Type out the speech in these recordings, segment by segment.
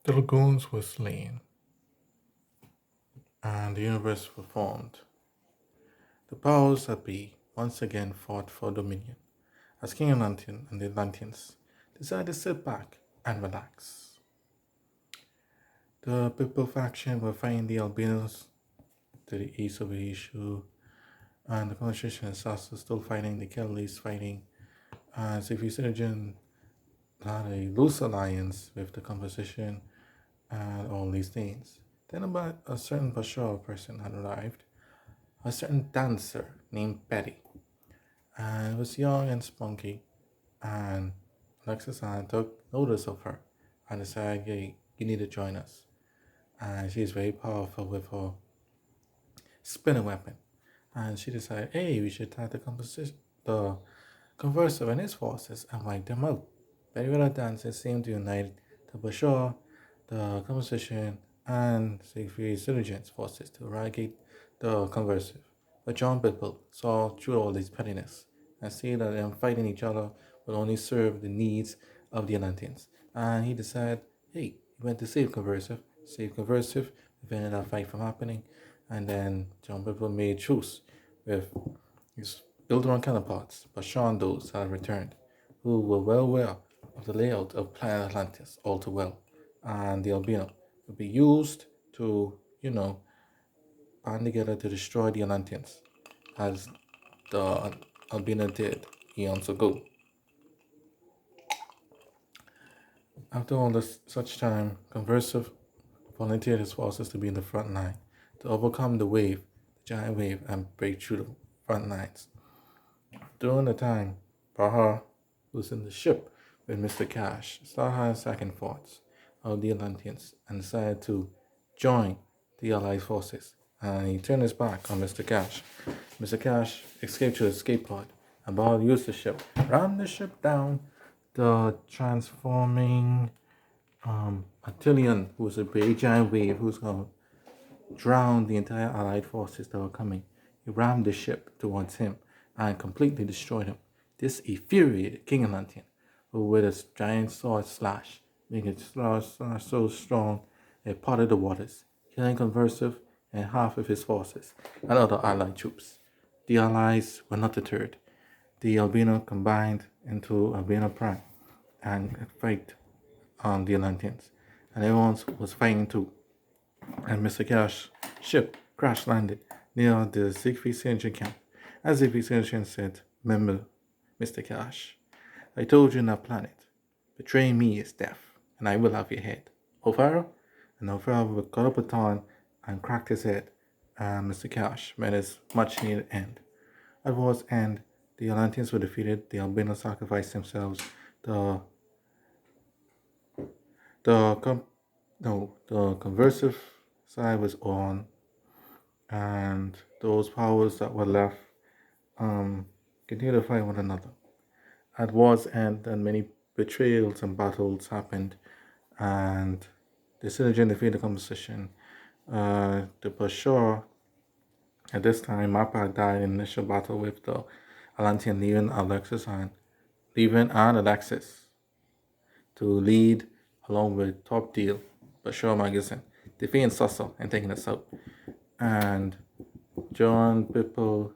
The lagoons were slain, and the universe was formed. The powers that be once again fought for dominion, as King Atlantean and the Atlanteans decided to sit back and relax. The People faction were fighting the Albinos to the east of the issue, and the Constitution and SAS were still fighting, the Kellys fighting, and Siegfried Synergen had a loose alliance with the composition and all these things. Then about a certain Bashaw person had arrived, a certain dancer named Betty, and was young and spunky, and Alexis Ann took notice of her and decided, hey, you need to join us. And she's very powerful with her spinner weapon. And she decided, hey, we should attack the Conversive and his forces and wipe them out. Very well dancers seemed to unite the Bashaw, the Composition, and Siegfried Synergen's forces to eradicate the Conversive. But John Bidwell saw through all this pettiness and see that them fighting each other would only serve the needs of the Atlanteans. And he decided, hey, he went to save Conversive, prevented that fight from happening. And then John Bidwell made truce with his built-on counterparts, but Sean those had returned, who were well aware of the layout of planet Atlantis all too well, and the albino would be used to, band together to destroy the Atlanteans, as the albino did eons ago. After all this such time, Conversive volunteered his forces to be in the front line to overcome the giant wave, and break through the front lines. During the time, Baha was in the ship with Mr. Cash, started second thoughts of the Atlanteans and decided to join the Allied forces. And he turned his back on Mr. Cash. Mr. Cash escaped to the escape pod, and Baha used the ship, rammed the ship down. The transforming Attilian, who was a big giant wave, who's going to drown the entire Allied forces that were coming. He rammed the ship towards him and completely destroyed him. This infuriated King Atlantean, who with his giant sword slash, making it slash so strong it parted the waters, killing Conversive and half of his forces and other allied troops. The allies were not deterred. The albino combined into albino pride and fight on the Atlanteans, and everyone was fighting too. And Mr. Cash's ship crash landed near the Siegfried Synergy camp. As Siegfried Synergy said, remember, Mr. Cash, I told you in that planet, betraying me is death, and I will have your head. O'Farrell? And O'Farrell would cut up a thorn and cracked his head, and Mr. Cash met his much needed end. At war's end, the Atlanteans were defeated, the Albino sacrificed themselves, the the com- no, the conversive side was on, and those powers that were left continued to fight one another. At war's end, and many betrayals and battles happened, and the Synergy defeated the composition. The Bashar, at this time, Mappa died in initial battle with the Atlantean, leaving and Alexis to lead along with Top Deal, Bashar Magazine, defeating Sussel and taking us out. And John Pipple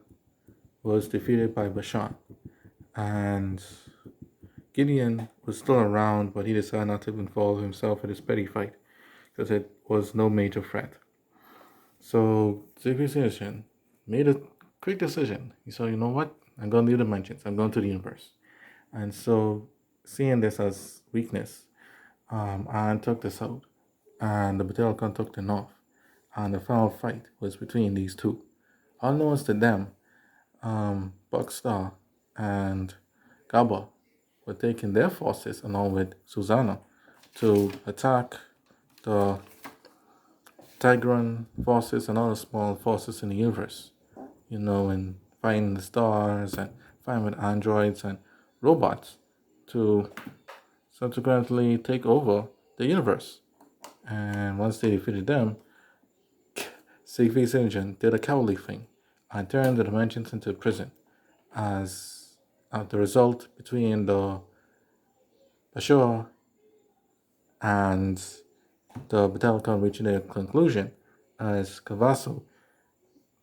was defeated by Bashar. And Gideon was still around, but he decided not to involve himself in this petty fight because it was no major threat. So Civilization made a quick decision. He said, you know what? I'm going to the dimensions. I'm going to the universe. And so, seeing this as weakness, Iron took the south, and the Battalion took the north. And the final fight was between these two. Unknowns to them, Buckstar and Gaba were taking their forces along with Susanna to attack the Tigran forces and other small forces in the universe, and fighting the stars and fighting with androids and robots to subsequently take over the universe. And once they defeated them, Siegfried's engine did a cowardly thing and turned the dimensions into a prison. As the result between the Ashura and The Battalion reaching a conclusion as Cavasso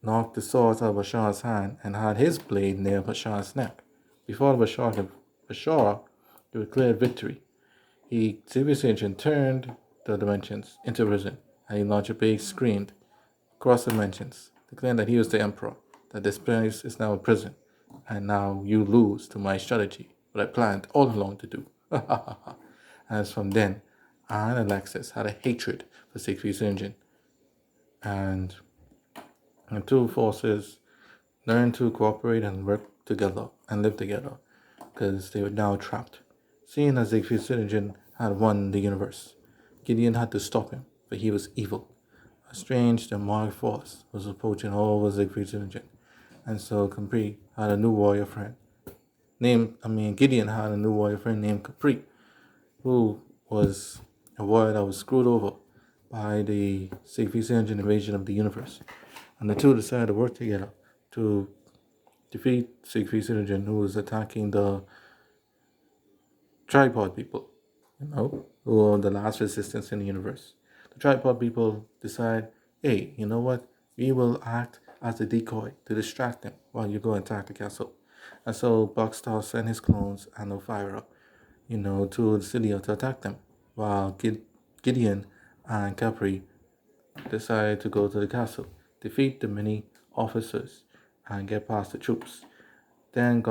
knocked the sword out of Bashar's hand and had his blade near Bashar's neck. Before Bashar declared victory, he seriously turned the dimensions into prison, and he launched a big screamed across the dimensions, declaring that he was the emperor, that this place is now a prison, and now you lose to my strategy, what I planned all along to do. As from then, Anne and Alexis had a hatred for Siegfried's engine, and the two forces learned to cooperate and work together and live together, because they were now trapped. Seeing as Siegfried's engine had won the universe, Gideon had to stop him, for he was evil. A strange demonic force was approaching all over Siegfried's engine, and so Capri had a new warrior friend Gideon had a new warrior friend named Capri, who was a warrior that was screwed over by the Siegfried's engine invasion of the universe. And the two decided to work together to defeat Siegfried's engine, who was attacking the tripod people, who are the last resistance in the universe. The tripod people decide, hey, you know what? We will act as a decoy to distract them while you go and attack the castle. And so Buckstar sent his clones and Elvira, to the city to attack them, while Gideon and Capri decided to go to the castle, defeat the many officers, and get past the troops. Then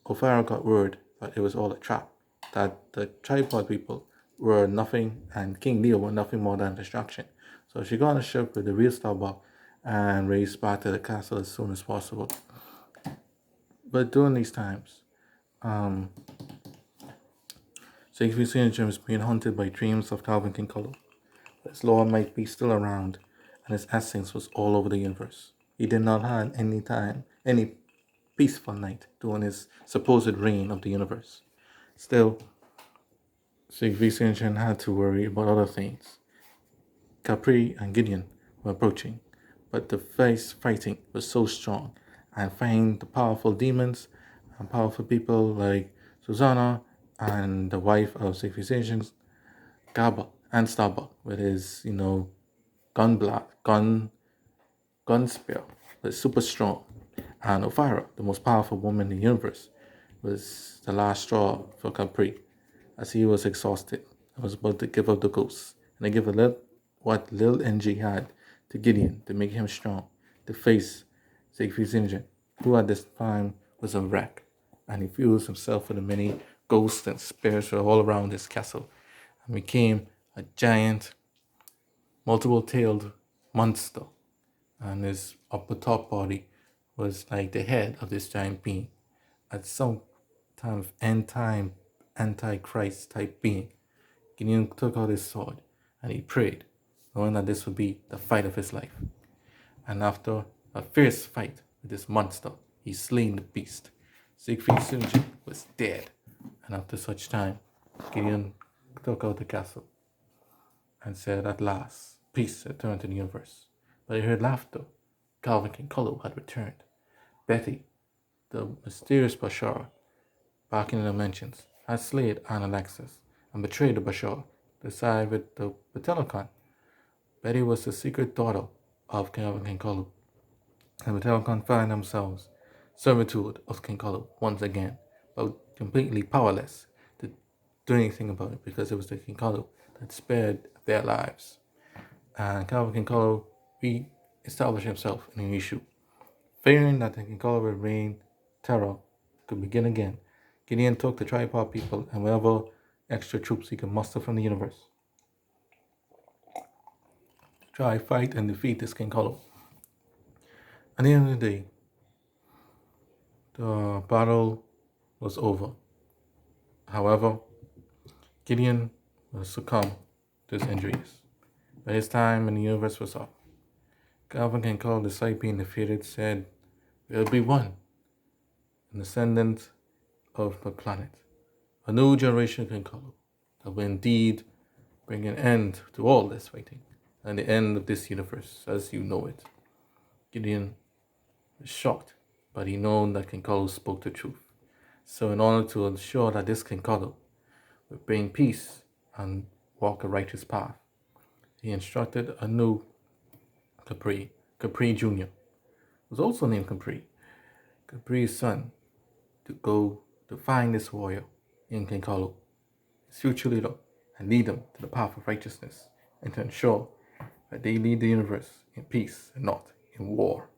O'Farrell got word that it was all a trap, that the tripod people were nothing and King Leo were nothing more than a distraction. So she got on a ship with the real Starbuck and raced back to the castle as soon as possible. But during these times, Siegfried Syndrome was being haunted by dreams of Calvin Kincollo. His lore might be still around, and his essence was all over the universe. He did not have any peaceful night during his supposed reign of the universe. Still, Siegfried had to worry about other things. Capri and Gideon were approaching, but the fighting was so strong, and fighting the powerful demons and powerful people like Susanna and the wife of Siegfried Gaba and Starbuck with his, gun spear was super strong. And Ophira, the most powerful woman in the universe, was the last straw for Capri, as he was exhausted and was about to give up the ghost. And they give what little energy he had to Gideon to make him strong, to face Siegfried's engine, who at this time was a wreck, and he fused himself with the many ghosts and spirits were all around his castle, and became a giant, multiple-tailed monster, and his upper top body was like the head of this giant being. At some time of end time antichrist type being, Gideon took out his sword and he prayed, knowing that this would be the fight of his life. And after a fierce fight with this monster, he slain the beast. Siegfried Sinjin was dead, and after such time, Gideon took out the castle and said, at last, peace returned to the universe. But he heard laughter. Calvin Kincollo had returned. Betty, the mysterious Bashar, back in the dimensions, had slayed Anne Alexis and betrayed the Bashar to side with the Batelocon. Betty was the secret daughter of Calvin Kincollo, and Batelocon found themselves servitude of Kincollo once again, but completely powerless to do anything about it because it was the Kincollo that spared their lives. And Calvin Kincollo re-established himself in the issue. Fearing that the Kincollo would reign terror could begin again, Gideon took the tripod people and whatever extra troops he could muster from the universe to try, fight, and defeat this Kincollo. At the end of the day, the battle was over. However, Gideon would succumb to his injuries. But his time in the universe was up. Calvin Kincollo, despite being defeated, said, "We'll be one, an ascendant of the planet, a new generation of Kincollo that will indeed bring an end to all this fighting and the end of this universe as you know it." Gideon was shocked, but he knew that Kincollo spoke the truth. So in order to ensure that this Kincollo would bring peace and walk a righteous path, he instructed a new Capri Jr., was also named Capri, Capri's son, to go to find this warrior in Giancarlo, his future leader, and lead them to the path of righteousness, and to ensure that they lead the universe in peace and not in war.